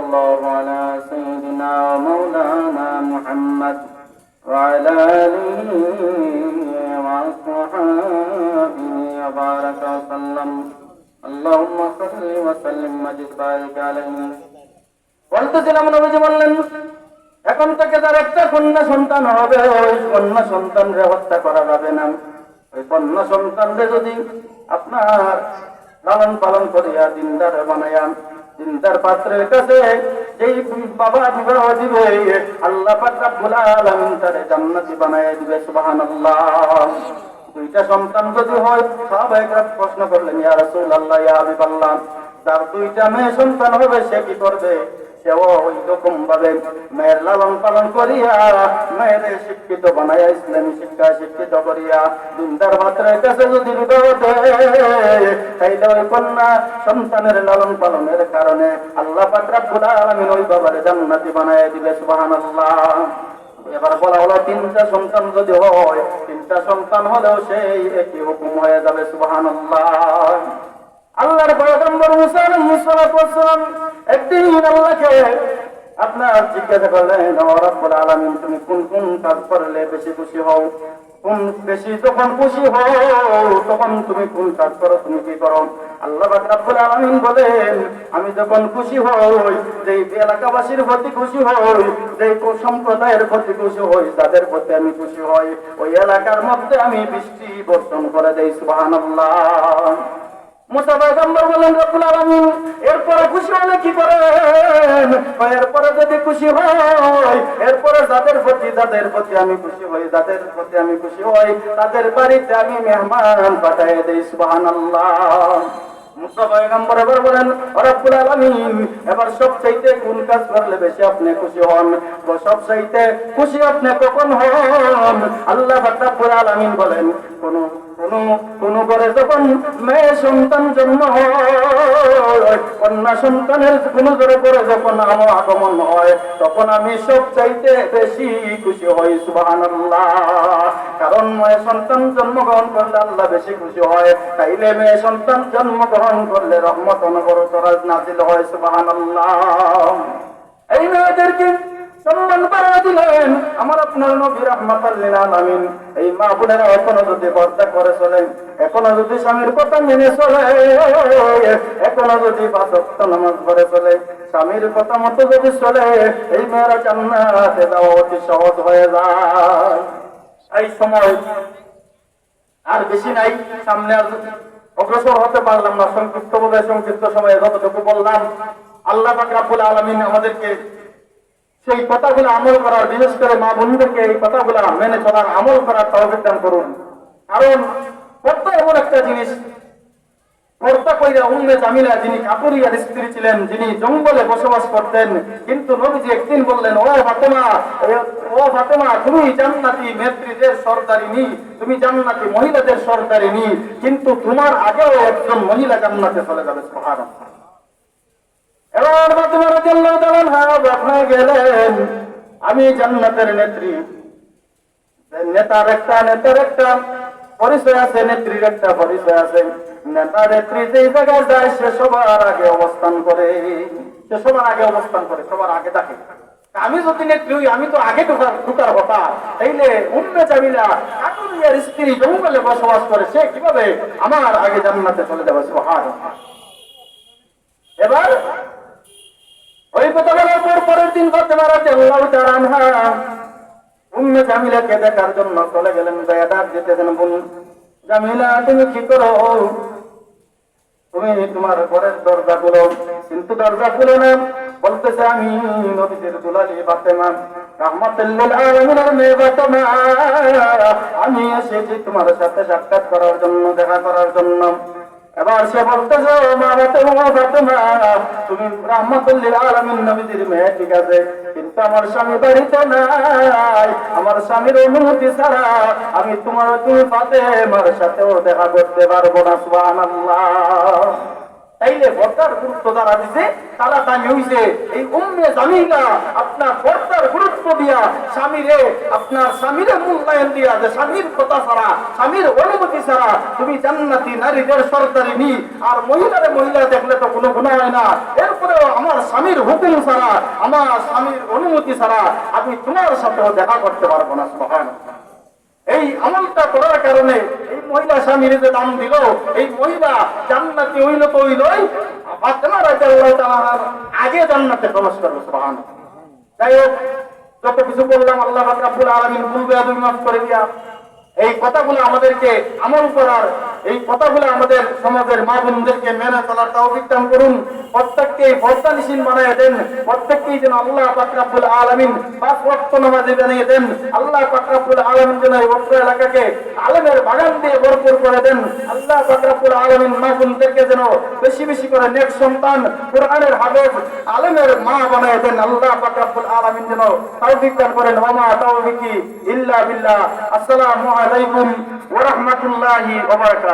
সাল্লাল্লাহু আলা সাইয়্যিদিনা মাওলানা মুহাম্মদ ওয়া আলা আলিহি ওয়া আসহাবিহি ওয়া বারাকা ওয়া সাল্লাম। আল্লাহুম্মা সাল্লি ওয়া সাল্লিম ওয়াজিদ বারিক আলাইহি। বলতেছিলাম নবীজি বললেন, এখন থেকে তার একটা কন্যা সন্তান হবে, ওই কন্যা সন্তানরে হত্যা করা যাবে না। ওই কন্যা সন্তানরে যদি আপনার লালন পালন করিয়া দিনদার বানাইয়া দিনদার পাত্রের কাছে যেই বাবা বিবাহ দিবে, আল্লাহ পাক রব্বুল আলামিন তারে জান্নাতি বানাইয়া দিবে। সুবহানাল্লাহ। দুইটা সন্তান যদি হয়, সাহাবায়ে প্রশ্ন করলেন, ইয়া রাসূলুল্লাহ, ইয়া হাবিবাল্লাহ, যার দুইটা মেয়ে সন্তান হবে সে কি করবে? সেও ওই রকম ভাবে মেয়ের লালন পালন করিয়া মেয়েদের শিক্ষিত বানাইয়া ইসলামী শিক্ষা শিক্ষিত করিয়া দিনদার পাত্রের কাছে যদি বিবাহ দেয়, তাইলে ওই কন্যা সন্তানের লালন পালনের কারণে আল্লাহ পাক রব্বুল আলামিন ওই বাবারে জান্নাতি বানাইয়া দিবে। সুবহানাল্লাহ। এবার বলা হলো, তিনটা সন্তান যদি হয়, তিনটা সন্তান হলেও সেই একই হুকুম হয়ে যাবে। সুবহানাল্লাহ। আল্লাহর পয়গম্বর মুসা আলাইহিস সালাতু ওয়াস সালাম একদিন আল্লাহকে আপনার জিজ্ঞাসা করলেন, ও রব্বুল আলামিন, তুমি কোন কোন কাজ করলে বেশি খুশি হও? কোন বেশি যখন খুশি হও তখন তুমি কোন কাজ করো, তুমি কি করো? আল্লাহ পাক রব্বুল আলামিন বলেন, আমি যখন খুশি হই, যেই এলাকাবাসীর প্রতি খুশি হই, যেই সম্প্রদায়ের প্রতি খুশি হই, যাদের প্রতি আমি খুশি হই, ওই এলাকার মধ্যে আমি বৃষ্টি বর্ষণ করে দেই। সুবহানাল্লাহ। মুসা পয়গম্বর বলেন, রব্বুল আলামিন, এরপরে খুশি হলে কি করেন? এরপরে যদি খুশি হয়, এরপরে যাদের প্রতি আমি খুশি হই, যাদের প্রতি আমি খুশি হই, তাদের বাড়িতে আমি মেহমান পাঠিয়ে দেই। সুবহানাল্লাহ। মুসা পয়গম্বর এবার বলেন, রব্বুল আলামিন, এবার সবচাইতে কোন কাজ করলে বেশি আপনি খুশি হন? সবচাইতে খুশি আপনি কখন হন? আল্লাহ রব্বুল আলামিন বলেন, কোন ঘরে যখন মেয়ে সন্তান জন্ম হয়, কন্যা সন্তানের কোন ঘরে পরে যখন আমার আগমন হয়, তখন আমি সবচাইতে বেশি খুশি হই। সুবহানাল্লাহ। কারণ মেয়ে সন্তান জন্মগ্রহণ করলে আল্লাহ বেশি খুশি হয়, তাইলে মেয়ে সন্তান জন্মগ্রহণ করলে রহমত অনবরত নাযিল হয়। সুবহানাল্লাহ। এই মেয়েদেরকে সম্মান বাড়িয়ে দিলেন আমার আপনার নবী রাহমাতাল লিল আলামিন। এই মা বোনেরা এখনো যদি পর্দা করে চলে, এখনো যদি স্বামীর কথা মেনে চলে, এখনো যদি পাঁচ ওয়াক্ত নামাজ পড়ে চলে, স্বামীর কথা মতো যদি চলে, এই মেয়েরা জান্নাতে যাওয়া অতি সহজ হয়ে যায়। এই সময় আর বেশি নাই, সামনে আর অগ্রসর হতে পারলাম না। সংক্ষিপ্ত সময়ে যতটুকু বললাম, আল্লাহ পাক রব্বুল আলামিন আমাদেরকে সেই কথাগুলো আমল করার, বিশেষ করে মা বোনদেরকে এই কথাগুলো মেনে চলার, আমল করার তৌফিক দান করুন। কারণ পর্দা এমন একটা জিনিস, পর্দা কইরা উম্মে জামিলা, যিনি কাপুরিয়ার স্ত্রী ছিলেন, যিনি জঙ্গলে বসবাস করতেন, কিন্তু নবীজি একদিন বললেন, ও ফাতেমা, তুমি জান্নাতি নেত্রীদের সরদারিনী, তুমি জান্নাতি মহিলাদের সরদারিনী, কিন্তু তোমার আগেও একজন মহিলা জান্নাতে চলে যাবে। সুবহানাল্লাহ। এবার ফাতেমা রাদিয়াল্লাহু তাআলা আনহা গেলেন, আমি জান্নাতের নেত্রী। নেতার একটা পরিচয় আছে, নেত্রীর একটা পরিচয় আছে। নেতা নেত্রী যেই জায়গায় যায় সে সবার আগে অবস্থান করে, সবার আগে থাকে। আমি যদি নেত্রী হই, আমি তো আগে ঢুকার কথা। তাইলে উম্মে জামিলা কাপুরিয়ার স্ত্রী জঙ্গলে বসবাস করে, সে কিভাবে আমার আগে জান্নাতে চলে যাবে? সুবহানাল্লাহ। এবার ওই কথা বলার পর পরের দিন ফাতেমা রাদিয়াল্লাহু তাআলা আনহা উম্মে জামিলাকে দেখার জন্য চলে গেলেন। ডাক দিতেছেন, বোন জামিলা, তুমি কি করো? তুমি তোমার ঘরের দরজা খুলো। কিন্তু দরজা খুলে না, বলতেছে, আমি নবীজির দুলালি ফাতেমা, রাহমাতুল লিল আলামিনের মেয়ে ফাতেমা, আমি এসেছি তোমার সাথে সাক্ষাৎ করার জন্য, দেখা করার জন্য। এবার সে বলতেছে, মা ফাতেমা, তুমি রাহমাতুল লিল আলামিন নবীজির মেয়ে, ঠিক আছে, কিন্তু আমার স্বামী বাড়িতে নাই। আমার স্বামীর অনুমতি ছাড়া আমি তুমি ফাতেমার সাথেও দেখা করতে পারবো না। সুবহানাল্লাহ। তাইলে পর্দার গুরুত্ব যারা দিছে তারা দামি হইছে। এই উম্মে জামিলা আপনার পর্দার গুরুত্ব দিয়া স্বামীরে মূল্যায়ন দিয়া, যে স্বামীর কথা ছাড়া, স্বামীর অনুমতি ছাড়া তুমি জান্নাতি নারীদের সরদারিনী, আর মহিলা দেখলে তো কোনো গুনাহ হয় না, এরপরেও আমার স্বামী স্বামীর হুকুম ছাড়া, আমার স্বামীর অনুমতি ছাড়া আমি তোমার সাথেও দেখা করতে পারবো না। সুবহানাল্লাহ। এই আমলটা করার কারণে এই মহিলা স্বামীর যে দাম দিল, এই মহিলা জান্নাতি হইল তো হইলই, ফাতেমা রাদিয়াল্লাহু তাআলার আগে জান্নাতে প্রবেশ করবে। সুবহানাল্লাহ। যাই হোক, যত কিছু বললাম আল্লাহ পাক রব্বুল আলামিন ভুল বেয়াদবি মাফ করে দিয়া এই কথাগুলো আমাদেরকে আমল করার, এই কথাগুলো আমাদের সমাজের মা বোনদেরকে মেনে চলার তৌফিক দান করুন। প্রত্যেককে পর্দানিশীন বানিয়ে দেন, প্রত্যেককেই যেন আল্লাহ পাক রব্বুল আলামিন পাঁচ ওয়াক্ত নামাজি বানিয়ে দেন। আল্লাহ পাক রব্বুল আলামিন যেন এই অত্র এলাকাকে আলেমের বাগান দিয়ে ভরপুর করে দেন। আল্লাহ পাক রব্বুল আলামিন মা বোনদেরকে যেন বেশি বেশি করে নেক সন্তান, কোরআনের হাফেজ, আলেমের মা বানিয়ে দেন। আল্লাহ পাক রব্বুল আলামিন যেন তৌফিক দান করেন। ওয়া মা তাওফিকি ইল্লা বিল্লাহ। আসসালামু আলাইকুম ওয়া রাহমাতুল্লাহি ওয়া বারাকাতুহু।